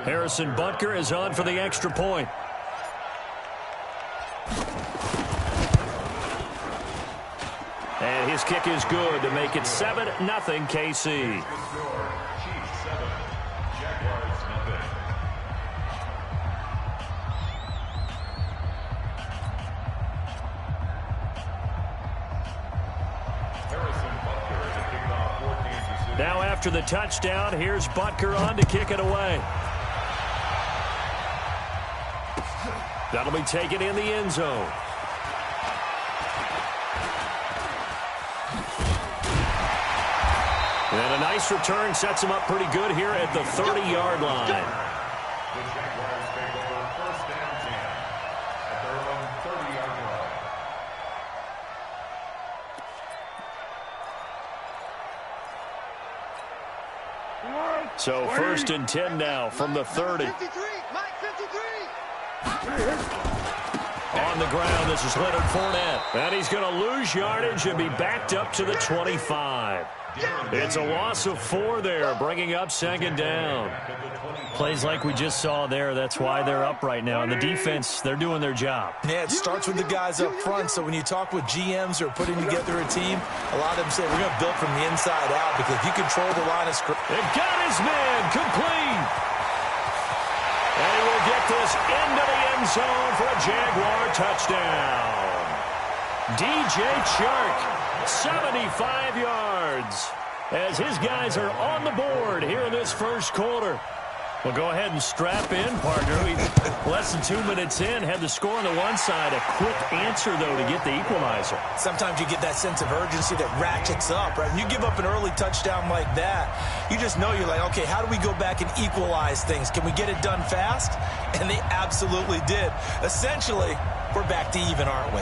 Harrison Butker is on for the extra point. And his kick is good to make it 7-0 KC. Now after the touchdown, here's Butker on to kick it away. That'll be taken in the end zone. And a nice return sets him up pretty good here at the 30-yard line. The Jaguars take over first and 10 at their own 30-yard line. So first and 10 now from the 30. On the ground, this is Leonard Fournette. And he's going to lose yardage and be backed up to the 25. It's a loss of 4 there, bringing up second down. Plays like we just saw there, that's why they're up right now. And the defense, they're doing their job. Yeah, it starts with the guys up front. So when you talk with GMs who are putting together a team, a lot of them say we're going to build from the inside out because if you control the line of scrimmage. It got his man complete. And he will get this into the end zone for a Jaguar touchdown. DJ Chark. 75 yards as his guys are on the board here in this first quarter. Well, go ahead and strap in, partner. Less than 2 minutes in, had the score on the one side. A quick answer, though, to get the equalizer. Sometimes you get that sense of urgency that ratchets up, right? When you give up an early touchdown like that, you just know you're like, okay, how do we go back and equalize things? Can we get it done fast? And they absolutely did. Essentially, we're back to even, aren't we?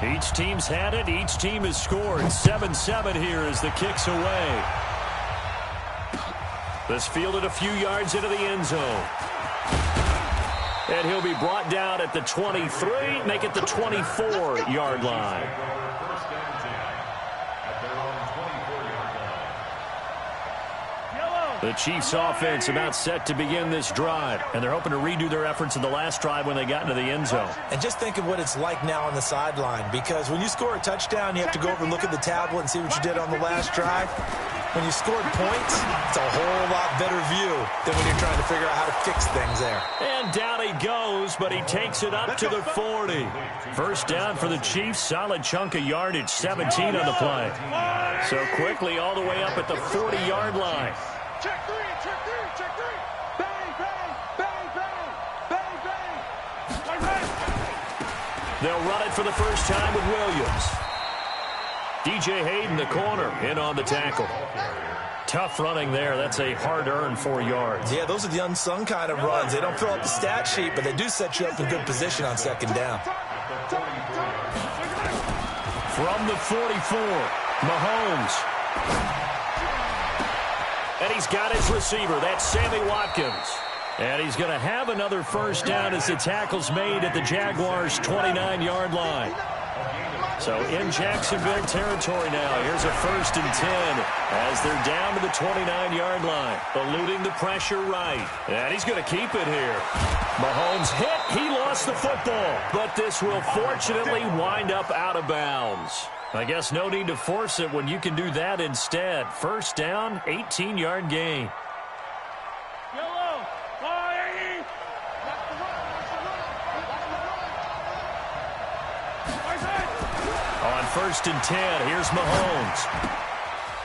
Each team's had it. Each team has scored. 7-7 here as the kick's away. This fielded a few yards into the end zone. And he'll be brought down at the 23, make it the 24-yard line. The Chiefs offense about set to begin this drive, and they're hoping to redo their efforts in the last drive when they got into the end zone. And just think of what it's like now on the sideline, because when you score a touchdown, you have to go over and look at the tablet and see what you did on the last drive. When you scored points, it's a whole lot better view than when you're trying to figure out how to fix things there. And down he goes, but he takes it up to the 40. First down for the Chiefs, solid chunk of yardage, 17 on the play. So quickly all the way up at the 40-yard line. Check three, check three. Bang, bang, bang, bang, bang, bang. They'll run it for the first time with Williams. DJ Hayden, the corner, in on the tackle. Tough running there. That's a hard-earned 4 yards. Yeah, those are the unsung kind of runs. They don't fill up the stat sheet, but they do set you up in good position on second down. From the 44, Mahomes. And he's got his receiver. That's Sammy Watkins. And he's going to have another first down as the tackle's made at the Jaguars' 29-yard line. So in Jacksonville territory now. Here's a first and 10 as they're down to the 29-yard line. Eluding the pressure right. And he's going to keep it here. Mahomes hit. He lost the football. But this will fortunately wind up out of bounds. I guess no need to force it when you can do that instead. First down, 18-yard gain. On first and 10, here's Mahomes.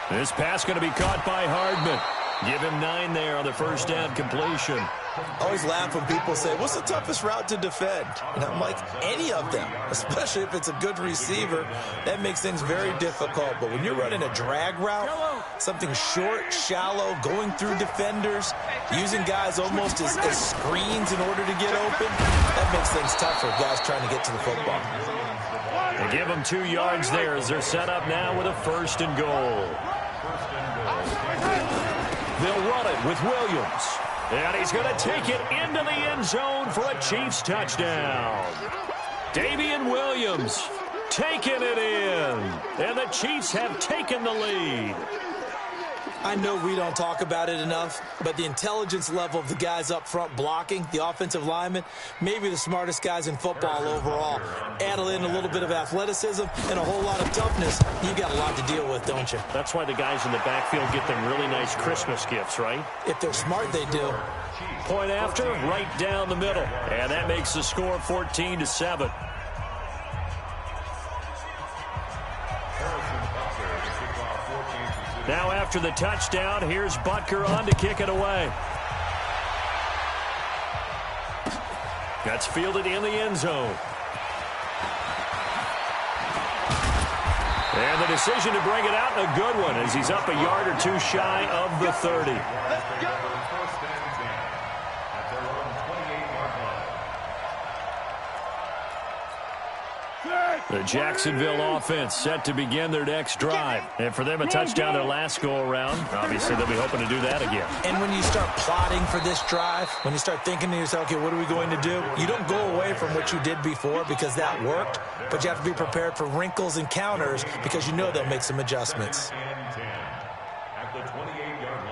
This pass going to be caught by Hardman. Give him 9 there on the first down completion. I always laugh when people say, what's the toughest route to defend? And I'm like, any of them, especially if it's a good receiver. That makes things very difficult. But when you're running a drag route, something short, shallow, going through defenders, using guys almost as screens in order to get open, that makes things tough for guys trying to get to the football. They give them 2 yards there as they're set up now with a first and goal. They'll run it with Williams. And he's going to take it into the end zone for a Chiefs touchdown. Damian Williams taking it in. And the Chiefs have taken the lead. I know we don't talk about it enough, but the intelligence level of the guys up front blocking, the offensive linemen, maybe the smartest guys in football overall. Add in a little bit of athleticism and a whole lot of toughness. You got a lot to deal with, don't you? That's why the guys in the backfield get them really nice Christmas gifts, right? If they're smart, they do. Point after, right down the middle. And that makes the score 14-7. Now after the touchdown, here's Butker on to kick it away. That's fielded in the end zone. And the decision to bring it out, a good one, as he's up a yard or two shy of the 30. Let's go. First and 10 at their own 28-yard line. The Jacksonville offense set to begin their next drive. And for them, a touchdown their last go-around. Obviously, they'll be hoping to do that again. And when you start plotting for this drive, when you start thinking to yourself, okay, what are we going to do? You don't go away from what you did before because that worked, but you have to be prepared for wrinkles and counters because you know they'll make some adjustments. At the 28-yard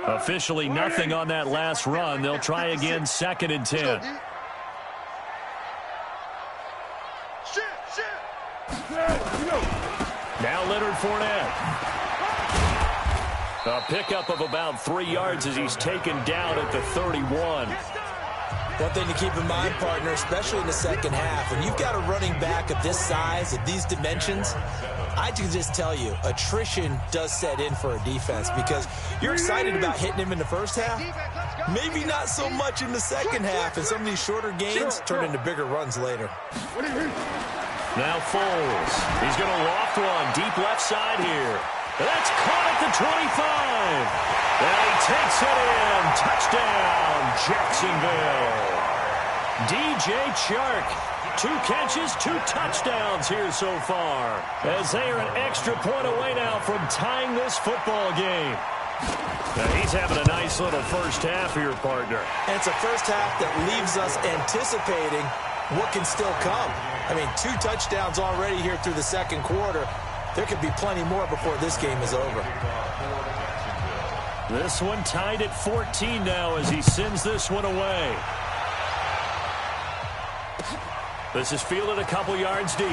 line. Officially nothing on that last run. They'll try again, 2nd and 10. Now Leonard Fournette. A pickup of about 3 yards as he's taken down at the 31. One thing to keep in mind, partner, especially in the second half, when you've got a running back of this size, of these dimensions, I can just tell you, attrition does set in for a defense because you're excited about hitting him in the first half. Maybe not so much in the second half, and some of these shorter gains turn into bigger runs later. Now Foles. He's going to loft one deep left side here. That's caught at the 25. And he takes it in. Touchdown, Jacksonville. DJ Chark. 2 catches, 2 touchdowns here so far. As they are an extra point away now from tying this football game. Now he's having a nice little first half here, partner. And it's a first half that leaves us anticipating what can still come. I mean, 2 touchdowns already here through the second quarter. There could be plenty more before this game is over. This one tied at 14 now as he sends this one away. This is fielded a couple yards deep.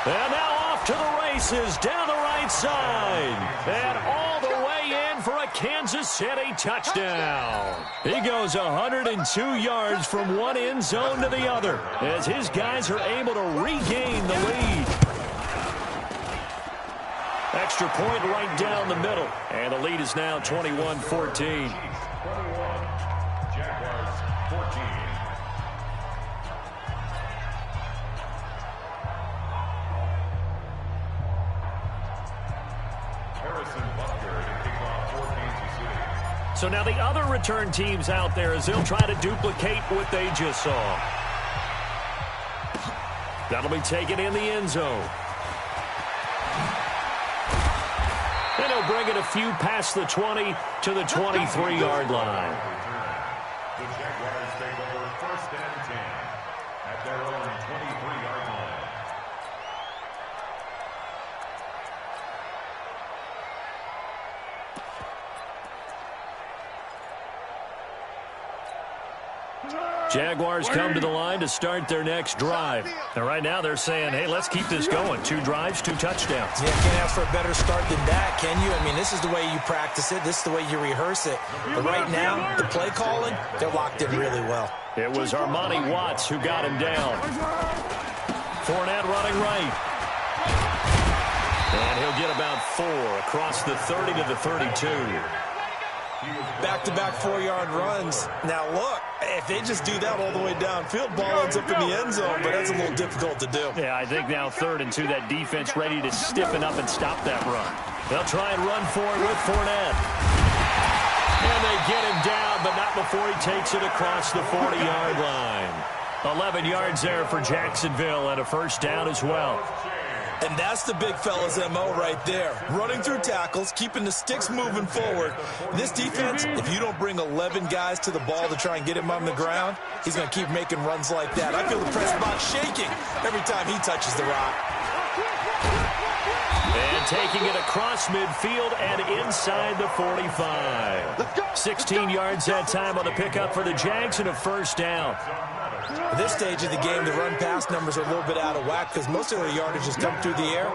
And now off to the races down the right side. And all the way in for a Kansas City touchdown. He goes 102 yards from one end zone to the other as his guys are able to regain the lead. Extra point right down the middle. And the lead is now 21-14. 21. Jaguars 14. So now the other return teams out there as they'll try to duplicate what they just saw. That'll be taken in the end zone. And he'll bring it a few past the 20 to the 23-yard line. The Jaguars take over 1st and 10 at their own 23-yard line. Jaguars come to the line to start their next drive. And right now they're saying, hey, let's keep this going. 2 drives, 2 touchdowns. Yeah, can't ask for a better start than that, can you? I mean, this is the way you practice it. This is the way you rehearse it. But right now, the play calling, they're locked in really well. It was Armani Watts who got him down. Fournette running right. And he'll get about 4 across the 30 to the 32. Back-to-back 4-yard runs. Now, look, if they just do that all the way downfield, ball ends up in the end zone, but that's a little difficult to do. Yeah, I think now 3rd and 2, that defense ready to stiffen up and stop that run. They'll try and run for it with Fournette. And they get him down, but not before he takes it across the 40-yard line. 11 yards there for Jacksonville and a first down as well. And that's the big fella's MO right there. Running through tackles, keeping the sticks moving forward. This defense, if you don't bring 11 guys to the ball to try and get him on the ground, he's going to keep making runs like that. I feel the press box shaking every time he touches the rock. And taking it across midfield and inside the 45. 16 yards that time on the pickup for the Jags and a first down. At this stage of the game, the run-pass numbers are a little bit out of whack because most of their yardage has come through the air.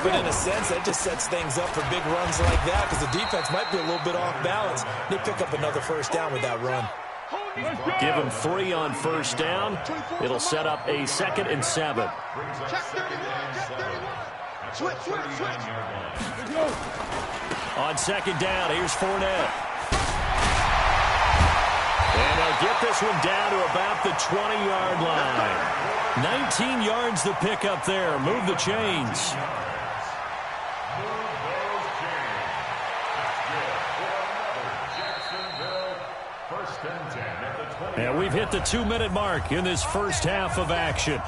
But in a sense, that just sets things up for big runs like that because the defense might be a little bit off balance. They pick up another first down with that run. Give them 3 on first down. It'll set up a 2nd and 7. Check 31, check 31. Switch. On 2nd down, here's Fournette. And they'll get this one down to about the 20-yard line. 19 yards the pickup there. Move the chains. And we've hit the 2-minute mark in this first half of action.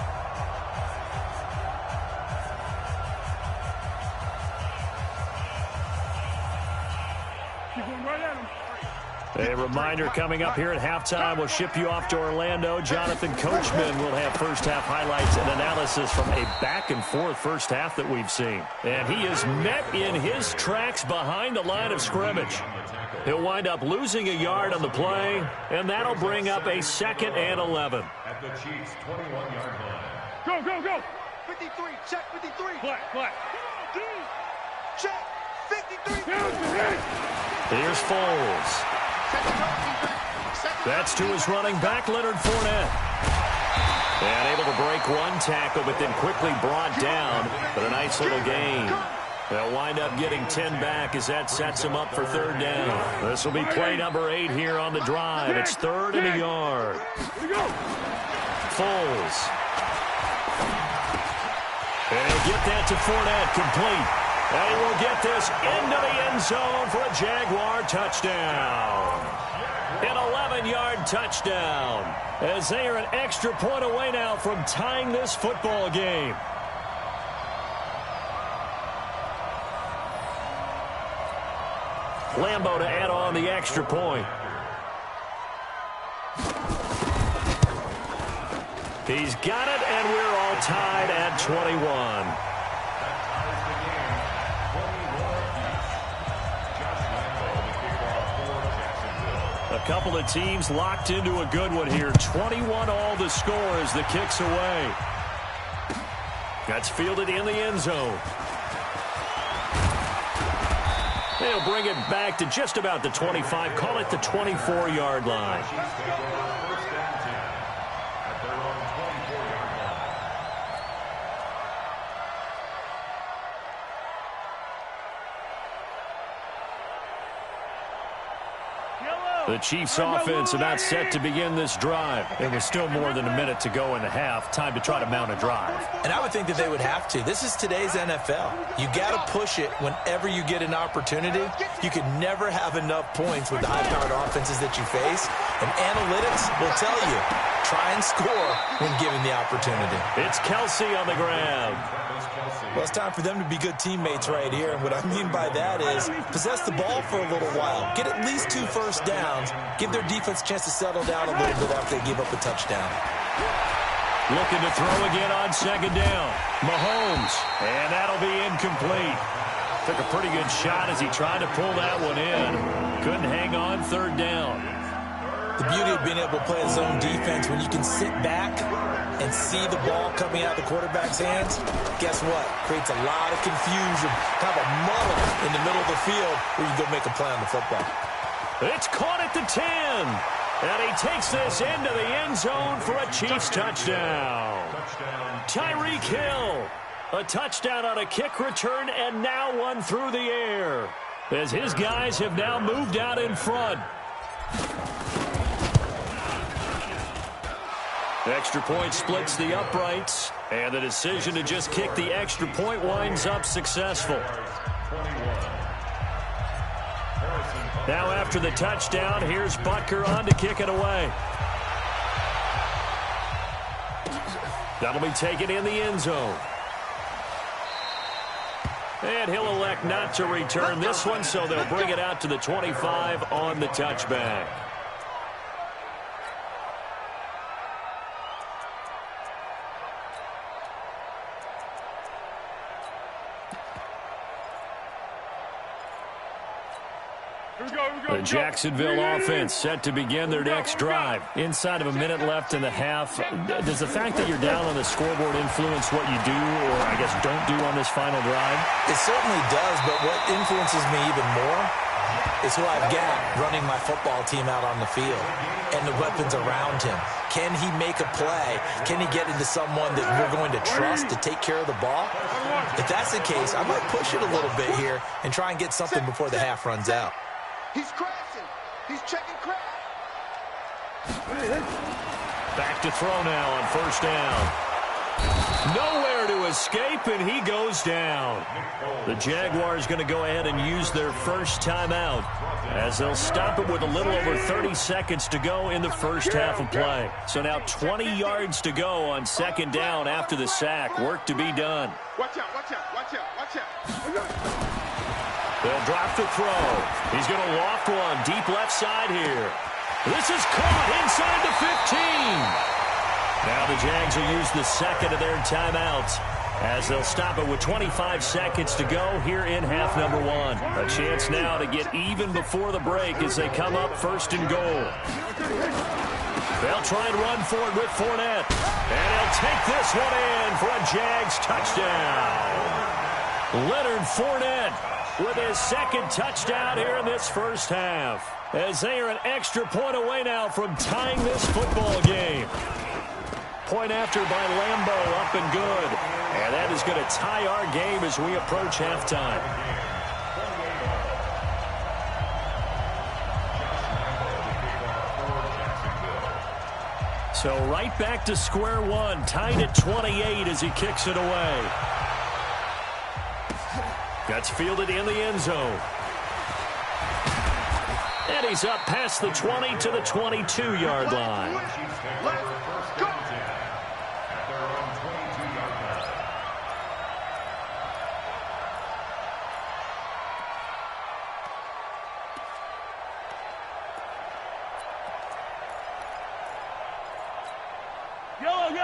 A reminder coming up here at halftime. We'll ship you off to Orlando. Jonathan Coachman will have first-half highlights and analysis from a back-and-forth first half that we've seen. And he is met in his tracks behind the line of scrimmage. He'll wind up losing a yard on the play, and that'll bring up a 2nd and 11. At the Chiefs' 21-yard line. Go. 53, check 53. Flat. Check 53. Here's Foles. That's to his running back, Leonard Fournette. And able to break one tackle, but then quickly brought down for a nice little gain. They'll wind up getting 10 back as that sets him up for 3rd down. This will be play number 8 here on the drive. It's 3rd and a yard. Foles. And he'll get that to Fournette, complete. And he will get this into the end zone for a Jaguar touchdown. An 11-yard touchdown as they are an extra point away now from tying this football game. Lambeau to add on the extra point. He's got it, and we're all tied at 21. A couple of teams locked into a good one here. 21 all the score as the kick's away. That's fielded in the end zone. They'll bring it back to just about the 25. Call it the 24-yard line. The Chiefs offense about set to begin this drive. There was still more than a minute to go in the half. Time to try to mount a drive. And I would think that they would have to. This is today's NFL. You got to push it whenever you get an opportunity. You can never have enough points with the high-powered offenses that you face. And analytics will tell you, try and score when given the opportunity. It's Kelsey on the ground. Well, it's time for them to be good teammates right here. And what I mean by that is possess the ball for a little while. Get at least 2 first downs. Give their defense a chance to settle down a little bit after they give up a touchdown. Looking to throw again on 2nd down. Mahomes. And that'll be incomplete. Took a pretty good shot as he tried to pull that one in. Couldn't hang on 3rd down. The beauty of being able to play a zone defense when you can sit back and see the ball coming out of the quarterback's hands, guess what? Creates a lot of confusion, kind of a muddle in the middle of the field where you go make a play on the football. It's caught at the 10. And he takes this into the end zone for a Chiefs touchdown. Tyreek Hill. A touchdown on a kick return and now one through the air. As his guys have now moved out in front. Extra point splits the uprights, and the decision to just kick the extra point winds up successful. Now after the touchdown, here's Butker on to kick it away. That'll be taken in the end zone. And he'll elect not to return this one, so they'll bring it out to the 25 on the touchback. The Jacksonville offense set to begin their next drive. Inside of a minute left in the half. Does the fact that you're down on the scoreboard influence what you do, or I guess don't do on this final drive? It certainly does, but what influences me even more is who I've got running my football team out on the field and the weapons around him. Can he make a play? Can he get into someone that we're going to trust to take care of the ball? If that's the case, I might push it a little bit here and try and get something before the half runs out. He's crashing. He's checking crash. Back to throw now on first down. Nowhere to escape, and he goes down. The Jaguars going to go ahead and use their first timeout as they'll stop it with a little over 30 seconds to go in the first half of play. So now 20 yards to go on second down after the sack. Work to be done. Watch out, watch out, watch out, watch out. They'll drop the throw. He's going to loft one deep left side here. This is caught inside the 15. Now the Jags will use the second of their timeouts as they'll stop it with 25 seconds to go here in half number one. A chance now to get even before the break as they come up first and goal. They'll try and run for it with Fournette. And he'll take this one in for a Jags touchdown. Leonard Fournette with his second touchdown here in this first half, as they are an extra point away now from tying this football game. Point after by Lambeau, up and good. And that is going to tie our game as we approach halftime. So right back to square one, tied at 28 as he kicks it away. Gets fielded in the end zone. And he's up past the 20 to the 22-yard line.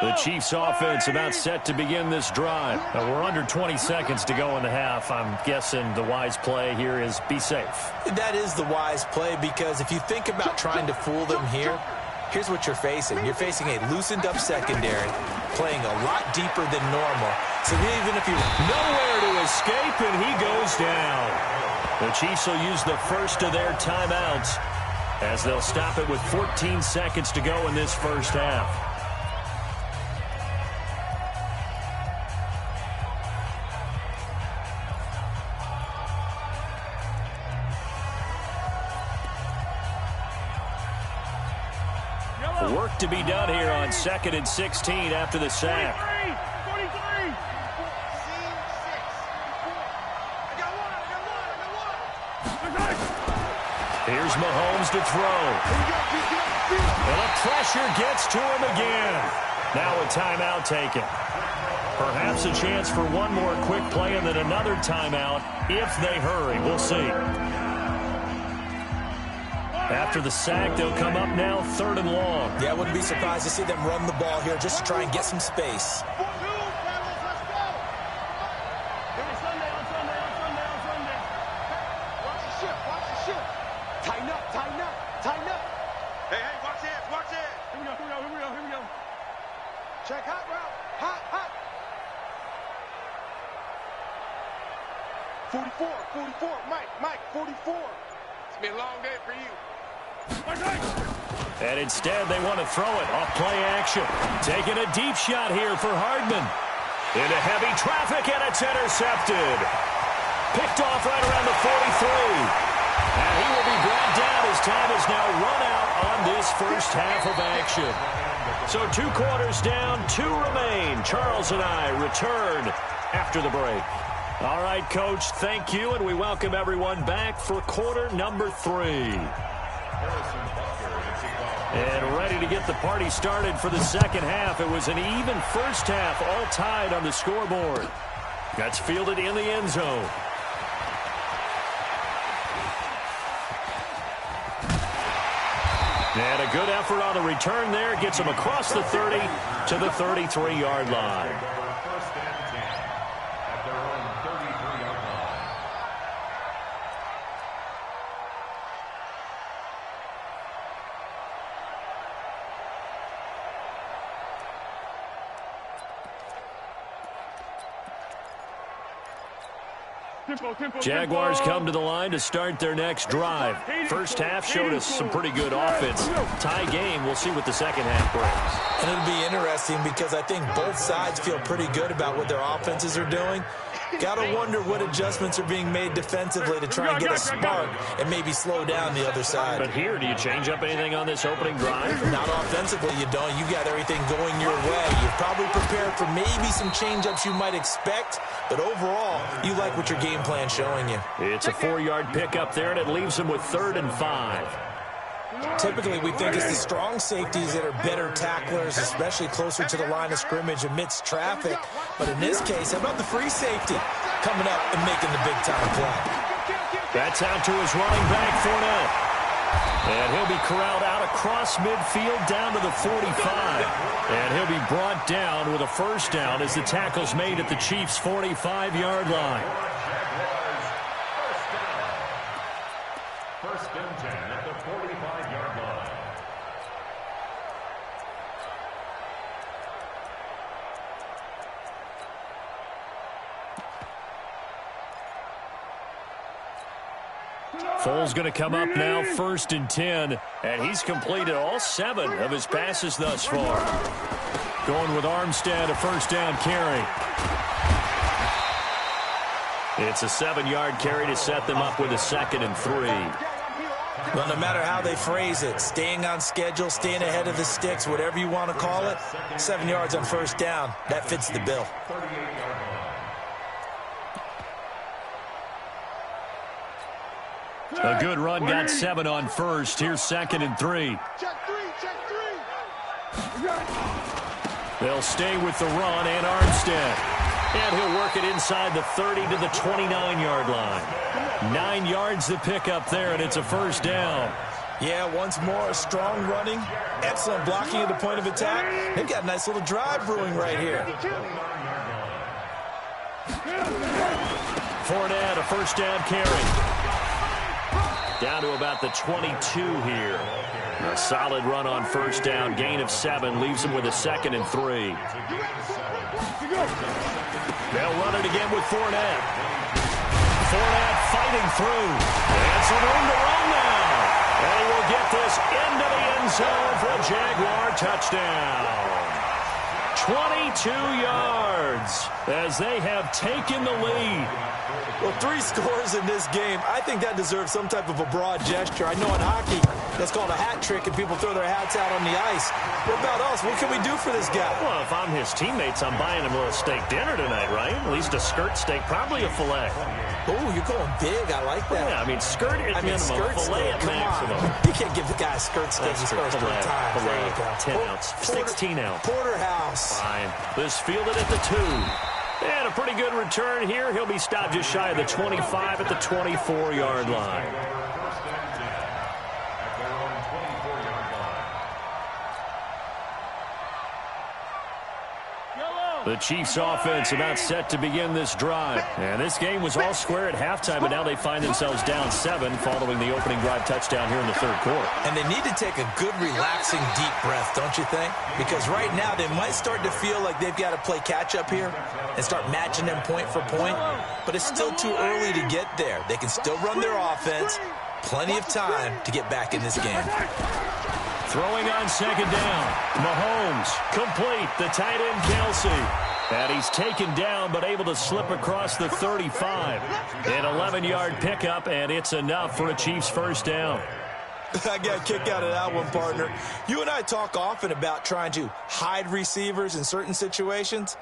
The Chiefs offense about set to begin this drive. Now we're under 20 seconds to go in the half. I'm guessing the wise play here is be safe. That is the wise play, because if you think about trying to fool them here, here's what you're facing. You're facing a loosened up secondary, playing a lot deeper than normal. So even if you nowhere to escape, and he goes down. The Chiefs will use the first of their timeouts as they'll stop it with 14 seconds to go in this first half. Work to be done here on 2nd and 16 after the sack. 43. Here's Mahomes to throw. And the pressure gets to him again. Now a timeout taken. Perhaps a chance for one more quick play and then another timeout if they hurry. We'll see. After the sack, they'll come up now 3rd and long. Yeah, I wouldn't be surprised to see them run the ball here just to try and get some space. Tighten up. Hey, watch this. Here we go. Check hot route. Hot. 44. Mike, 44. It's been a long day for you. And instead, they want to throw it off play action. Taking a deep shot here for Hardman. Into heavy traffic, and it's intercepted. Picked off right around the 43. And he will be brought down as time is now run out on this first half of action. So 2 quarters down, 2 remain. Charles and I return after the break. All right, Coach, thank you, and we welcome everyone back for quarter number 3. Harrison Butker to kick off And ready to get the party started for the second half. It was an even first half, all tied on the scoreboard. That's fielded in the end zone. And a good effort on the return there. Gets him across the 30 to the 33-yard line. First and 10 at their own 33-yard line. Jaguars come to the line to start their next drive. First half showed us some pretty good offense. Tie game. We'll see what the second half brings. And it'll be interesting because I think both sides feel pretty good about what their offenses are doing. Got to wonder what adjustments are being made defensively to try and get a spark and maybe slow down the other side. But here, do you change up anything on this opening drive? Not offensively, you don't. You got everything going your way. You've probably prepared for maybe some change-ups you might expect, but overall, you like what your game plan's showing you. It's a 4-yard pickup there, and it leaves them with 3rd and 5. Typically, we think it's the strong safeties that are better tacklers, especially closer to the line of scrimmage amidst traffic. But in this case, how about the free safety coming up and making the big-time play? That's out to his running back, Fournette. And he'll be corralled out across midfield down to the 45. And he'll be brought down with a first down as the tackle's made at the Chiefs' 45-yard line. First and 10 at the 45-yard line. Foles going to come up now, 1st and 10, and he's completed all 7 of his passes thus far. Going with Armstead, a first down carry. It's a 7-yard carry to set them up with a 2nd and 3. Well, no matter how they phrase it, staying on schedule, staying ahead of the sticks, whatever you want to call it, 7 yards on first down, that fits the bill. 38-yard line. A good run, got 7 on first. Here's 2nd and 3. Check three. They'll stay with the run and Armstead. And he'll work it inside the 30 to the 29-yard line. 9 yards to pick up there, and it's a first down. Yeah, once more, strong running, excellent blocking at the point of attack. They've got a nice little drive brewing right here. Fournette, a first down carry. Down to about the 22 here. A solid run on first down. Gain of 7 leaves him with a 2nd and 3. They'll run it again with Fournette. Fournette fighting through. And some room to run now. And he will get this into the end zone for a Jaguar touchdown. 22 yards as they have taken the lead. Well, 3 scores in this game. I think that deserves some type of a broad gesture. I know in hockey, that's called a hat trick, and people throw their hats out on the ice. What about us? What can we do for this guy? Well, if I'm his teammates, I'm buying him a little steak dinner tonight, right? At least a skirt steak, probably a filet. Oh, you're going big. I like that. Yeah, I mean, skirt at minimum, filet at maximum. You can't give the guy a skirt steak his first 3 times. There you go. 10 ounce, 16 ounce. Porterhouse. Fine. This fielded at the 2. And a pretty good return here. He'll be stopped just shy of the 25 at the 24-yard line. First and 10 at their own 24-yard line. The Chiefs offense about set to begin this drive. And this game was all square at halftime, but now they find themselves down 7 following the opening drive touchdown here in the 3rd quarter. And they need to take a good, relaxing, deep breath, don't you think? Because right now they might start to feel like they've got to play catch-up here and start matching them point for point. But it's still too early to get there. They can still run their offense. Plenty of time to get back in this game. Throwing on 2nd down. Mahomes, complete. The tight end, Kelsey. And he's taken down, but able to slip across the 35. An 11-yard pickup, and it's enough for a Chiefs first down. I got a kick out of that one, partner. You and I talk often about trying to hide receivers in certain situations,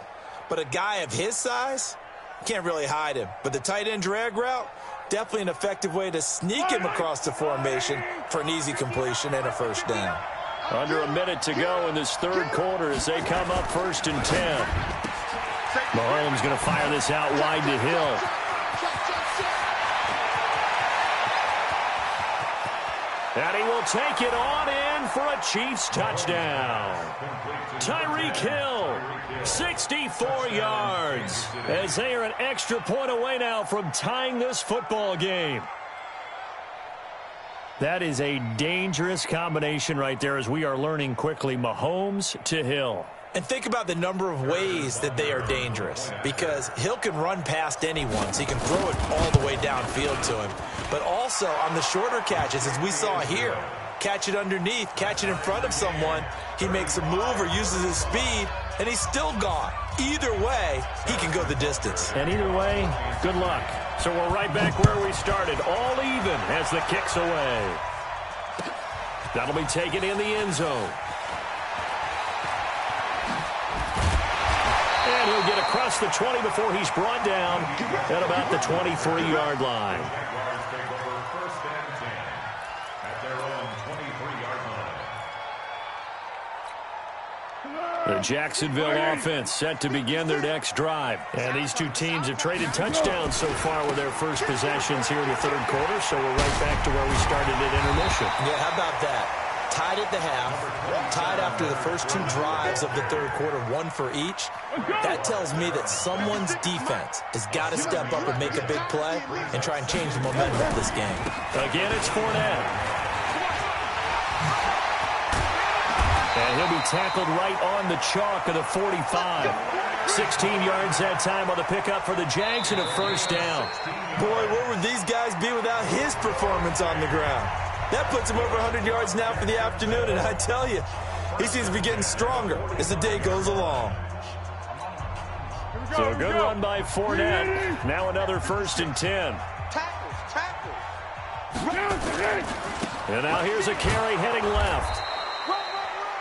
but a guy of his size can't really hide him. But the tight end drag route, definitely an effective way to sneak him across the formation for an easy completion and a first down. Under a minute to go in this third quarter as they come up 1st and 10. Mahomes going to fire this out wide to Hill. And he will take it on in for a Chiefs touchdown. Tyreek Hill, 64 yards, as they are an extra point away now from tying this football game. That is a dangerous combination right there as we are learning quickly. Mahomes to Hill. And think about the number of ways that they are dangerous, because Hill can run past anyone, so he can throw it all the way downfield to him. But also on the shorter catches, as we saw here, catch it underneath, catch it in front of someone, he makes a move or uses his speed, and he's still gone. Either way, he can go the distance. And either way, good luck. So we're right back where we started, all even as the kick's away. That'll be taken in the end zone. And he'll get across the 20 before he's brought down at about the 23-yard line. The Jacksonville offense set to begin their next drive. And these two teams have traded touchdowns so far with their first possessions here in the third quarter, so we're right back to where we started at intermission. Yeah, how about that? Tied at the half, tied after the first two drives of the third quarter, one for each. That tells me that someone's defense has got to step up and make a big play and try and change the momentum of this game. Again, it's Fournette. And he'll be tackled right on the chalk of the 45. 16 yards that time on the pickup for the Jags and a first down. Boy, where would these guys be without his performance on the ground? That puts him over 100 yards now for the afternoon, and I tell you, he seems to be getting stronger as the day goes along. So a good run by Fournette. Now another 1st and 10. And now here's a carry heading left.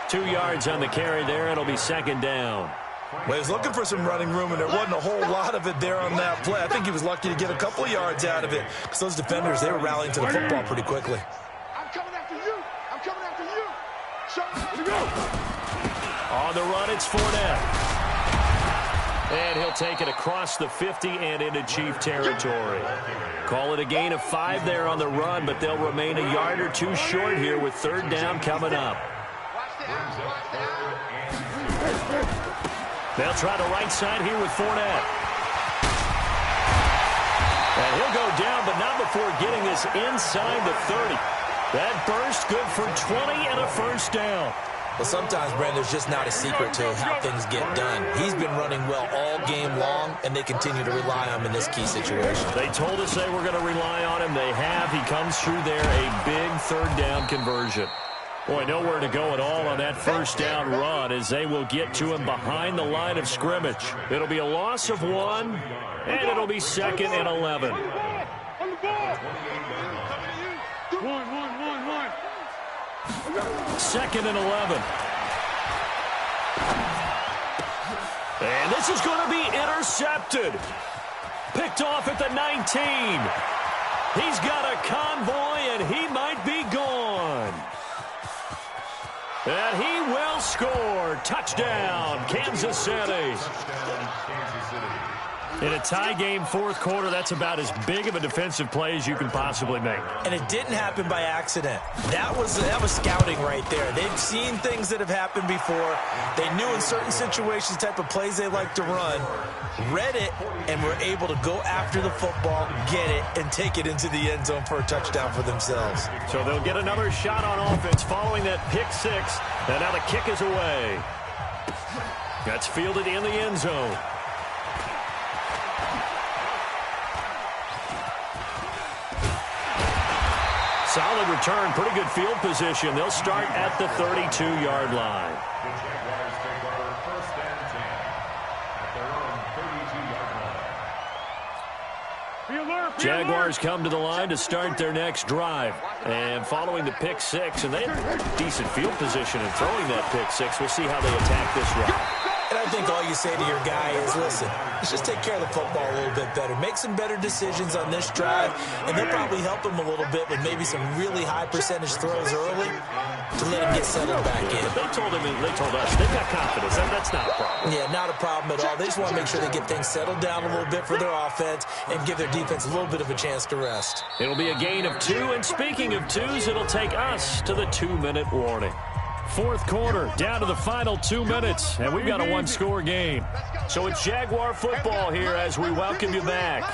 2 yards on the carry there. It'll be 2nd down. Well, he was looking for some running room, and there wasn't a whole lot of it there on that play. I think he was lucky to get a couple of yards out of it because those defenders, they were rallying to the football pretty quickly. I'm coming after you. I'm coming after you. Here we go. On the run, it's Fournette. And he'll take it across the 50 and into Chief territory. Call it a gain of 5 there on the run, but they'll remain a yard or two short here with 3rd down coming up. They'll try the right side here with Fournette. And he'll go down, but not before getting this inside the 30. That burst good for 20 and a first down. Well, sometimes, Brand, there's just not a secret to how things get done. He's been running well all game long, and they continue to rely on him in this key situation. They told us they were going to rely on him. They have. He comes through there, a big 3rd down conversion. Boy, nowhere to go at all on that first down run as they will get to him behind the line of scrimmage. It'll be a loss of 1, and it'll be 2nd and 11. Second and 11. And this is going to be intercepted. Picked off at the 19. He's got a convoy, and he might be gone. And he will score. Touchdown, Kansas City. In a tie game, 4th quarter, that's about as big of a defensive play as you can possibly make. And it didn't happen by accident. That was scouting right there. They've seen things that have happened before. They knew in certain situations the type of plays they like to run, read it, and were able to go after the football, get it, and take it into the end zone for a touchdown for themselves. So they'll get another shot on offense following that pick 6. And now the kick is away. That's fielded in the end zone. Solid return, pretty good field position. They'll start at the 32-yard line. The Jaguars take over 1st and 10 at their own 32-yard line. Jaguars come to the line to start their next drive. And following the pick 6, and they have decent field position in throwing that pick 6. We'll see how they attack this route. And I think all you say to your guy is, listen, let's just take care of the football a little bit better. Make some better decisions on this drive, and they'll probably help him a little bit with maybe some really high percentage throws early. to let him get settled back in. But they told us, they've got confidence. That's not a problem. Yeah, not a problem at all. They just want to make sure they get things settled down a little bit for their offense and give their defense a little bit of a chance to rest. It'll be a gain of 2, and speaking of 2s, it'll take us to the 2-minute warning. Fourth quarter, down to the final 2 minutes, and we've got a 1-score game. So it's Jaguar football here as we welcome you back.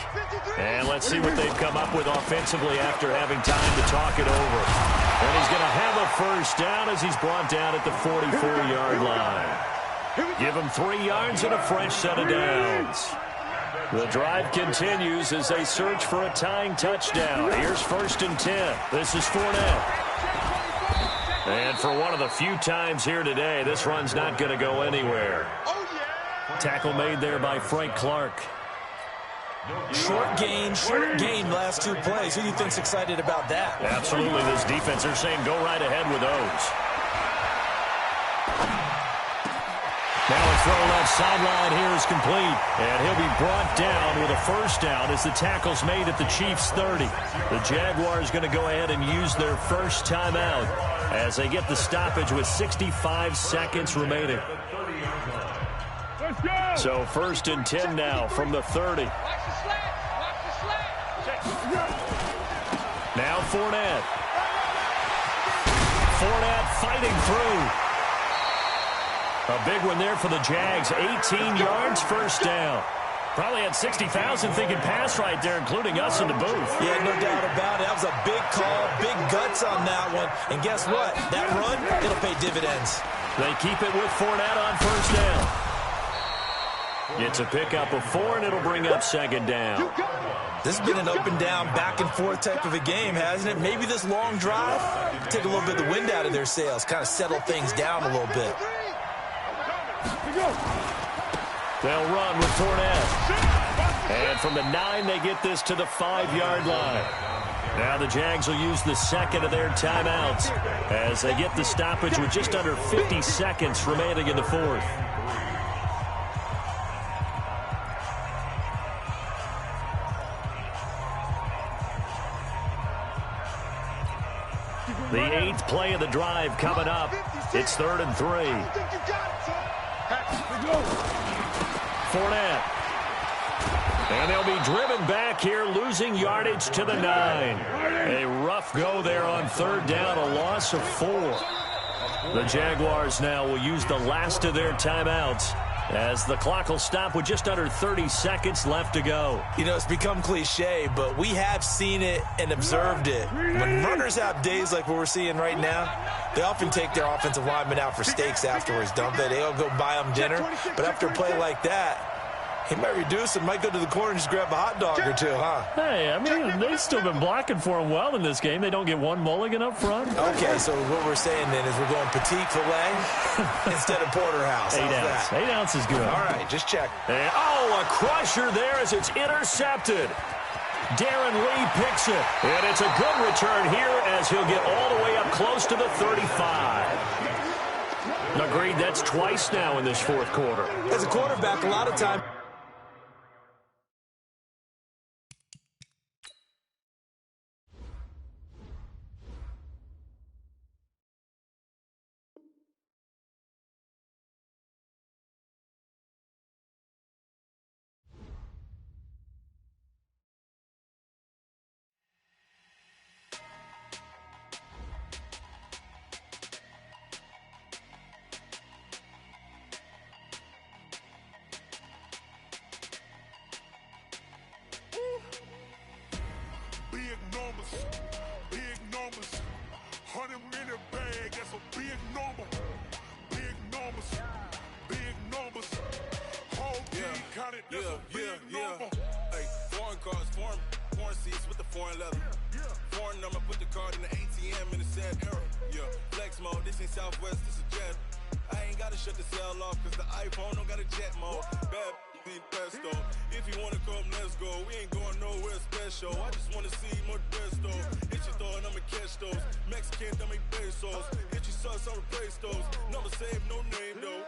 And let's see what they've come up with offensively after having time to talk it over. And he's going to have a first down as he's brought down at the 44-yard line. Give him 3 yards and a fresh set of downs. The drive continues as they search for a tying touchdown. Here's 1st and 10. This is Fournette. And for one of the few times here today, this run's not going to go anywhere. Tackle made there by Frank Clark. Short gain, last 2 plays. Who do you think's excited about that? Absolutely. This defense, they're saying go right ahead with those. Now a throw left sideline here is complete. And he'll be brought down with a first down as the tackle's made at the Chiefs' 30. The Jaguars going to go ahead and use their first timeout as they get the stoppage with 65 seconds remaining. So 1st and 10 now from the 30. Now Fournette. Fournette fighting through. A big one there for the Jags. 18 yards, first down. Probably had 60,000 thinking pass right there, including us in the booth. Yeah, no doubt about it. That was a big call, big guts on that one. And guess what? That run, it'll pay dividends. They keep it with Fournette on first down. It's a pickup of 4, and it'll bring up 2nd down. This has been an up and down, back and forth type of a game, hasn't it? Maybe this long drive, take a little bit of the wind out of their sails, kind of settle things down a little bit. They'll run with Fournette. And from the 9, they get this to the 5-yard line. Now the Jags will use the second of their timeouts as they get the stoppage with just under 50 seconds remaining in the 4th. The 8th play of the drive coming up. It's 3rd and 3. Fournette. And they'll be driven back here, losing yardage to the 9. A rough go there on 3rd down, a loss of 4. The Jaguars now will use the last of their timeouts as the clock will stop with just under 30 seconds left to go. You know, it's become cliche, but we have seen it and observed it. When runners have days like what we're seeing right now, they often take their offensive linemen out for steaks afterwards, don't they? They'll go buy them dinner. But after a play like that, he might reduce and might go to the corner and just grab a hot dog or 2, huh? Hey, I mean, they've still been blocking for him well in this game. They don't get one mulligan up front. Okay, so what we're saying then is we're going petite filet instead of porterhouse. 8 ounce. 8 ounce is good. All right, just check. And, a crusher there as it's intercepted. Darren Lee picks it. And it's a good return here as he'll get all the way up close to the 35. Agreed, that's twice now in this 4th quarter. As a quarterback, a lot of time. Big numbers, 100-minute bag, that's a big number. Big numbers, whole team counted, that's a big number. Hey, foreign cars, foreign seats with the foreign leather. Foreign number, put the card in the ATM in the sad era. Yeah, flex mode, this ain't Southwest, this is Jet. I ain't gotta shut the cell off, cause the iPhone don't got a jet mode. Bad need pesto. If you wanna come, let's go. We ain't going nowhere special. I just wanna see more desto. Hit your throw and I'ma catch those. Mexican, dummy pesos. Hit your sauce, I'll replace those. Number save, no name though.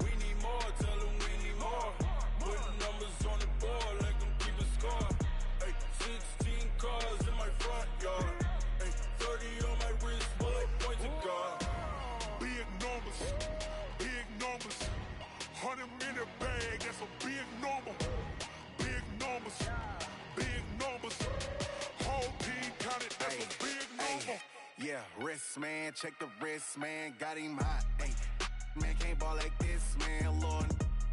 We need more, tell them we need more. Putting numbers on the board like I'm keeping score. Hey, 16 cars in my front yard. Hey, 30 on my wrist, bullet. man. Check the wrist, man. Got him hot. Hey, man can't ball like this, man. Lord,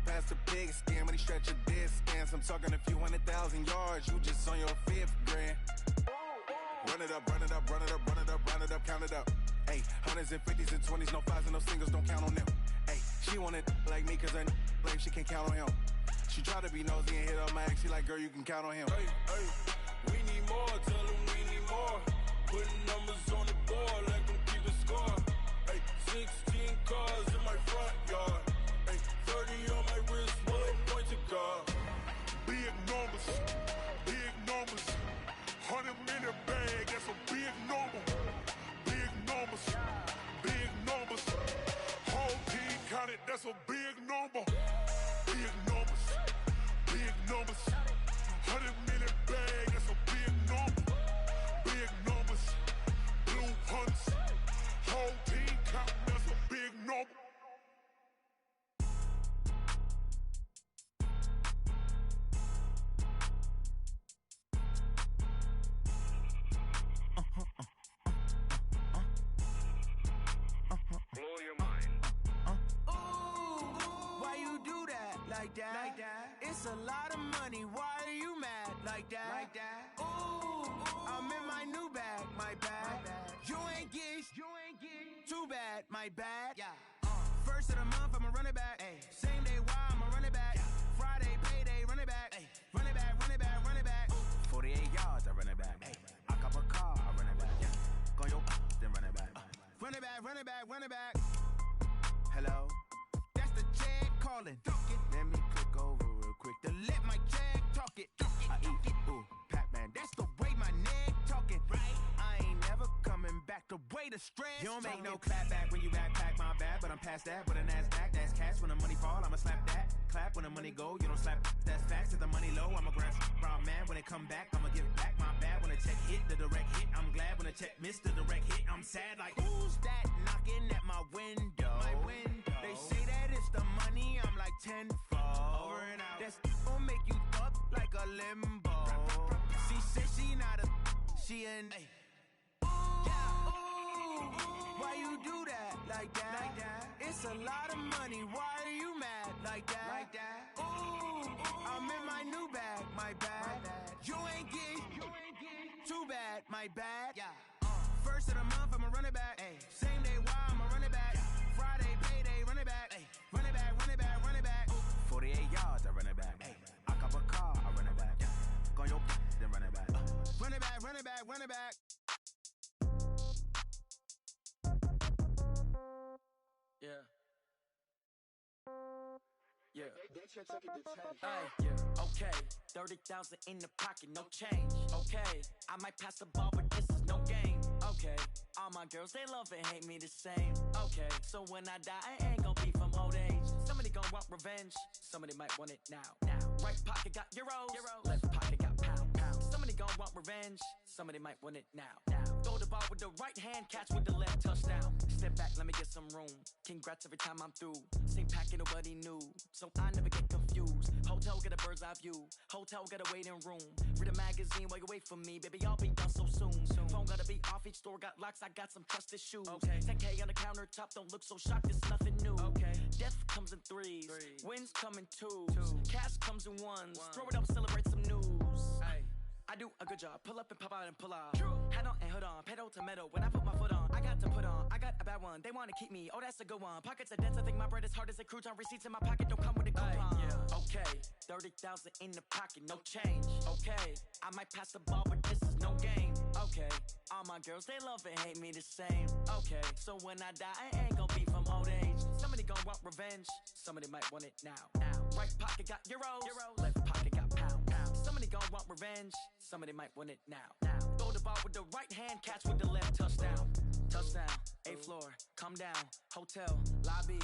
past the pig skin when he stretch a distance. I'm talking a few 100,000 yards. You just on your 5th grand. Run it up, run it up, run it up, run it up, run it up, count it up. Hey, hundreds and 50s and 20s, no 5s and no singles, don't count on them. Hey, she want it like me cause her like she can't count on him. She try to be nosy and hit up my ex, she like, girl, you can count on him. Hey, hey, we need more, tell them we need more. Putting numbers on the board like I'm keeping score. Hey, 16 cars in my front yard. Hey, 30 on my wrist, bullet point to guard. Big numbers, big numbers. 100-minute bag, that's a big number. Big numbers, big numbers. Whole team counted, that's a big number. Big numbers, big numbers. 100-minute bag, that's a big number. Big numbers, blue hunts. Whole team counting, that's a big number. Blow your mind. Why you do that like that? It's a lot of money. Why are you mad like that? Ooh, I'm in my new bag, my bad. You ain't get too bad, my bad. Yeah. First of the month, I'ma run it back. Ay. Same day, why I'ma run it back. Friday, payday, run it back. Ay. Run it back, run it back, run it back. 48 yards, I run it back. Ay. I cop a car, I run it back. Yeah. Go your then run it back. Run it back, run it back, run it back. Hello? That's the check calling. Let me click over real quick to let my check talk it. I eat it, ooh, Pac-Man. That's the way my neck talking. Right? I ain't never coming back the way the stress. You don't make no clap back when you backpack, my bad. But I'm past that with a NASDAQ. That's cash when the money fall, I'ma slap that. Clap when the money go, you don't slap. That's facts. If the money low, I'ma grab brown man. When it come back, I'ma give back my bad. When the check hit, the direct hit. I'm glad when the check missed the direct hit. I'm sad like, who's that knocking at my window? My window. They say that it's the money, I'm like tenfold. Over and out. That's gon' make you up like a limbo. She said she not a, she an. Ay. Why you do that like that? It's a lot of money. Why are you mad like that? Ooh, I'm in my new bag, my bad. You ain't get too bad, my bad. Yeah. First of the month, I'ma run it back. Ay. Same day, why I'ma run it back. Friday, payday, run it back. Ay. Run it back, run it back, run it back. 48 yards, I run it back. Ay. I cop a car, I run it back. Yeah. Go your then run it back. Run it back, run it back, run it back. Yeah. Yeah. Yeah. Okay. 30,000 in the pocket, no change. Okay. I might pass the ball, but this is no game. Okay. All my girls, they love and hate me the same. Okay. So when I die, I ain't gon' be from old age. Somebody gon' want revenge. Somebody might want it now. Right pocket got euros. Left pocket got pound. Somebody gon' want revenge. Somebody might want it now. Throw the ball with the right hand, catch with the left, touchdown. Step back, let me get some room. Congrats every time I'm through. Same packet, nobody knew. So I never get confused. Hotel get a bird's eye view. Hotel got a waiting room. Read a magazine while you wait for me. Baby, I'll be done so soon. Phone gotta be off, each store got locks. I got some trusted shoes. Okay. 10K on the countertop, don't look so shocked, it's nothing new. Okay. Death comes in threes. Wins come in twos. Cash comes in ones. Throw it up, celebrate some news. Ay. I do a good job. Pull up and pop out and pull off. Hat on and hood on. Pedal to metal. When I put my foot on, I got to put on. I got a bad one. They want to keep me. Oh, that's a good one. Pockets are dense. I think my bread is hard as a crouton. Receipts in my pocket don't come with a coupon. Yeah. Okay. 30,000 in the pocket. No change. Okay. I might pass the ball, but this is no game. Okay. All my girls, they love and hate me the same. Okay. So when I die, I ain't gonna be from old age. Somebody gon' want revenge. Somebody might want it now. Right pocket got euros. Left pocket got pound. Somebody gon' want revenge. Somebody might want it now. Throw the ball with the right hand, catch with the left, touchdown. Touchdown, 8th floor, come down, hotel, lobby.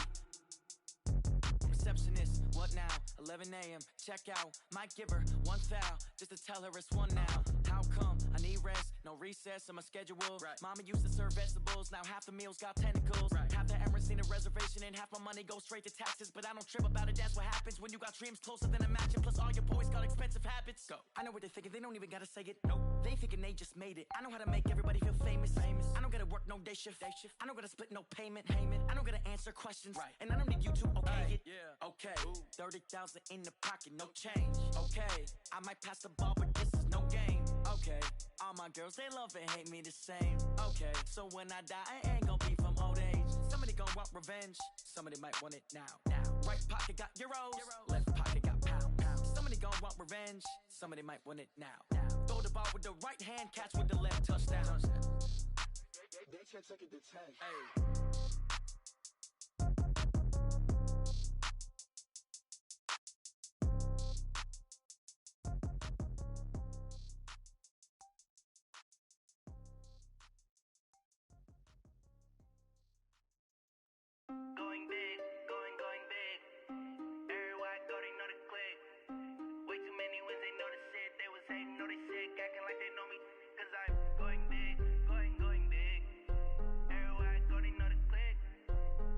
Receptionist, what now? 11 a.m., check out. Might give her one foul, just to tell her it's one now. How come? I need rest, no recess in my schedule. Right. Mama used to serve vegetables, now half the meals got tentacles. Right. Half the Emirates need a reservation and half my money goes straight to taxes. But I don't trip about it, that's what happens when you got dreams closer than a match. And plus all your boys got expensive habits. Go. I know what they're thinking, they don't even gotta say it. Nope. They thinking they just made it. I know how to make everybody feel famous. I don't gotta work no day shift. I don't gotta split no payment. I don't gotta answer questions. And I don't need you to okay it. Okay. 30,000 in the pocket, no change. Okay. I might pass the ball, but this is no game. Okay. All my girls, they love and hate me the same. Okay. So when I die, I ain't gonna be from old age. Somebody gon' want revenge. Somebody might want it now. Right pocket got euros. Left pocket got pounds. Somebody gon' want revenge. Somebody might want it now. Throw the ball with the right hand, catch with the left, touchdown. They can't take it to 10. Hey. Going big, going big. Everywhere I go, they know the click. Way too many wins, they know the shit. They was hating, know they sick, acting like they know me. Cause I'm going big, going big. Everywhere I go, they know the click.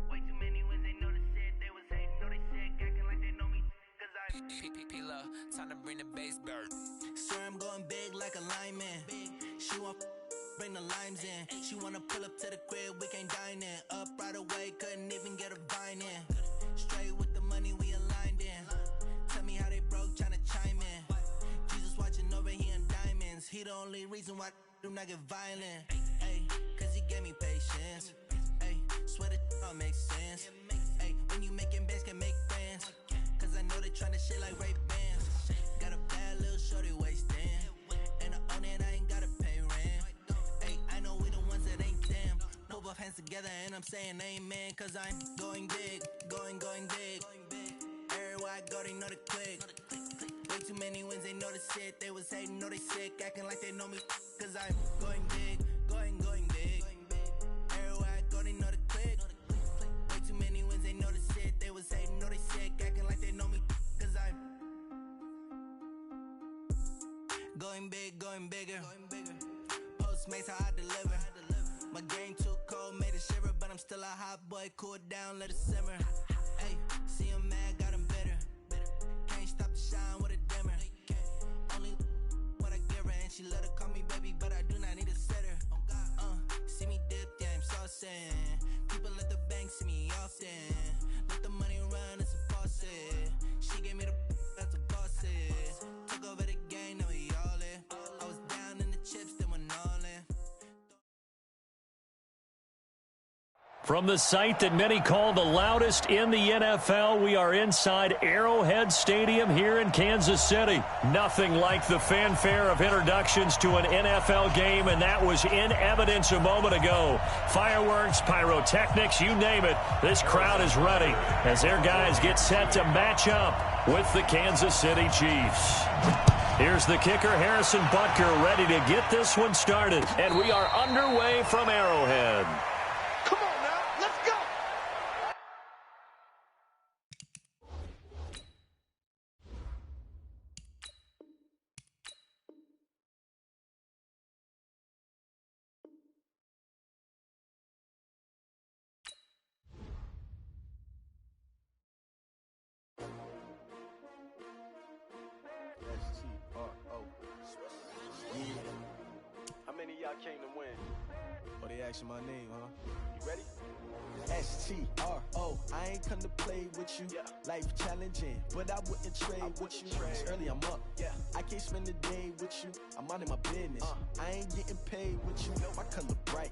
Way too many wins, they know the shit. They was hating, know they sick, acting like they know me. Cause I'm P-P-P-Love, time to bring the bass back. Swear I'm going big like a lineman. She want bring the limes in. She wanna pull up to the crib, we can't dine in. Up right away, couldn't even get a vine in. Straight with the money we aligned in. Tell me how they broke, tryna chime in. Jesus watching over here in diamonds. He the only reason why I do not get violent. Ay, cause he gave me patience. Ay, swear that all makes sense. Ay, when you making bands, can make friends. Cause I know they tryna shit like Ray-Bans. Got a bad little shorty wasting. And I own it, I ain't gotta pay rent. Ay, I know we the ones that ain't them. Put both hands together and I'm saying amen. Cause I'm going big, going big. Everywhere I go, they know the click. Way too many wins, they know the shit. They was hating, know they sick, acting like they know me. Cause I'm going big, going big. Everywhere I go, they know the click. Way too many wins, they know the shit. They was hating, know they sick, acting like they know me. Cause I'm going big, going bigger. Postmates how I deliver. My game too cold, made it shiver, but I'm still a hot boy. Cool it down, let it simmer. Hey, see him mad, got him bitter. Can't stop the shine with a dimmer. Only what I give her, and she let her call me baby, but I do not need a sitter. See me dip, yeah, I'm saucing. People at the bank see me often. Let the money run, it's a faucet. She gave me the that's a boss it. Took over the game, now we all in. I was down in the chips, then went all in. From the site that many call the loudest in the NFL, we are inside Arrowhead Stadium here in Kansas City. Nothing like the fanfare of introductions to an NFL game, and that was in evidence a moment ago. Fireworks, pyrotechnics, you name it. This crowd is ready as their guys get set to match up with the Kansas City Chiefs. Here's the kicker, Harrison Butker, ready to get this one started. And we are underway from Arrowhead. Come on now, let's go. H2H. How many of y'all came to win? Oh, they asking my name, huh? You ready? H2H. I ain't come to play with you. Life challenging, but I wouldn't trade with you. It's early, I'm up. I can't spend the day with you. I'm out of my business. I ain't getting paid with you. My color bright.